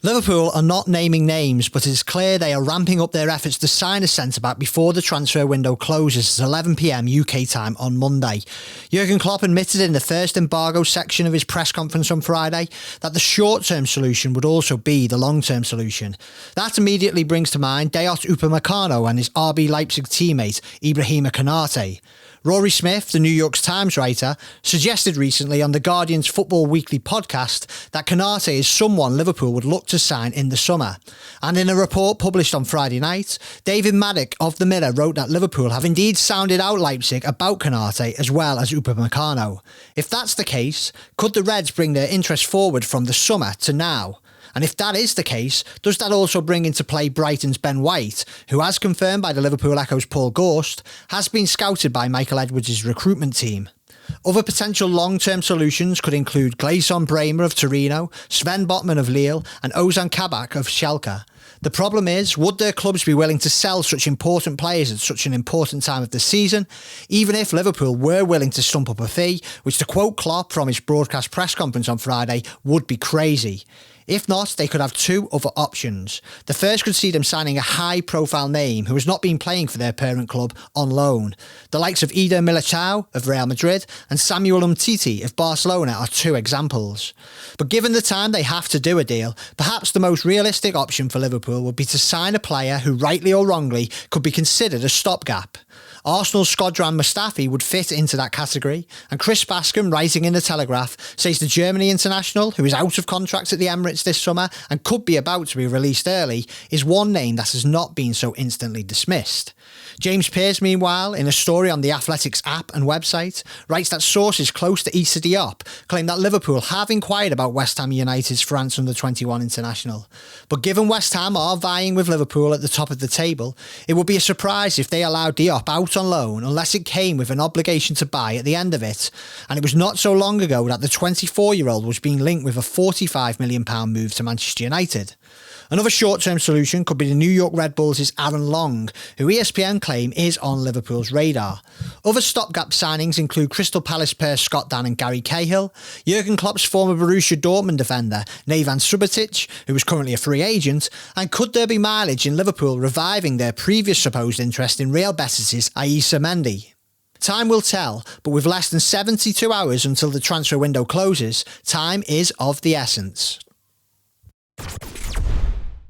Liverpool are not naming names, but it's clear they are ramping up their efforts to sign a centre-back before the transfer window closes at 11 p.m. UK time on Monday. Jurgen Klopp admitted in the first embargo section of his press conference on Friday that the short-term solution would also be the long-term solution. That immediately brings to mind Diop Upamecano and his RB Leipzig teammate Ibrahima Konate. Rory Smith, the New York Times writer, suggested recently on the Guardian's Football Weekly podcast that Konate is someone Liverpool would look to sign in the summer. And in a report published on Friday night, David Maddock of The Mirror wrote that Liverpool have indeed sounded out Leipzig about Konate as well as Upamecano. If that's the case, could the Reds bring their interest forward from the summer to now? And if that is the case, does that also bring into play Brighton's Ben White, who, as confirmed by the Liverpool Echo's Paul Gorst, has been scouted by Michael Edwards' recruitment team? Other potential long-term solutions could include Gleison Bremer of Torino, Sven Botman of Lille and Ozan Kabak of Schalke. The problem is, would their clubs be willing to sell such important players at such an important time of the season, even if Liverpool were willing to stump up a fee, which, to quote Klopp from his broadcast press conference on Friday, would be crazy? If not, they could have two other options. The first could see them signing a high-profile name who has not been playing for their parent club on loan. The likes of Eder Militao of Real Madrid and Samuel Umtiti of Barcelona are two examples. But given the time they have to do a deal, perhaps the most realistic option for Liverpool would be to sign a player who, rightly or wrongly, could be considered a stopgap. Arsenal's Shkodran Mustafi would fit into that category, and Chris Bascom, writing in The Telegraph, says the Germany international, who is out of contract at the Emirates this summer and could be about to be released early, is one name that has not been so instantly dismissed. James Pearce, meanwhile, in a story on the Athletics app and website, writes that sources close to Issa Diop claim that Liverpool have inquired about West Ham United's France under-21 international. But given West Ham are vying with Liverpool at the top of the table, it would be a surprise if they allowed Diop out on loan unless it came with an obligation to buy at the end of it. And it was not so long ago that the 24-year-old was being linked with a £45 million move to Manchester United. Another short-term solution could be the New York Red Bulls' Aaron Long, who ESPN claim is on Liverpool's radar. Other stopgap signings include Crystal Palace pair Scott Dan and Gary Cahill, Jurgen Klopp's former Borussia Dortmund defender Nevan Subotic, who is currently a free agent, and could there be mileage in Liverpool reviving their previous supposed interest in Real Betis' Issa Mendy? Time will tell, but with less than 72 hours until the transfer window closes, time is of the essence.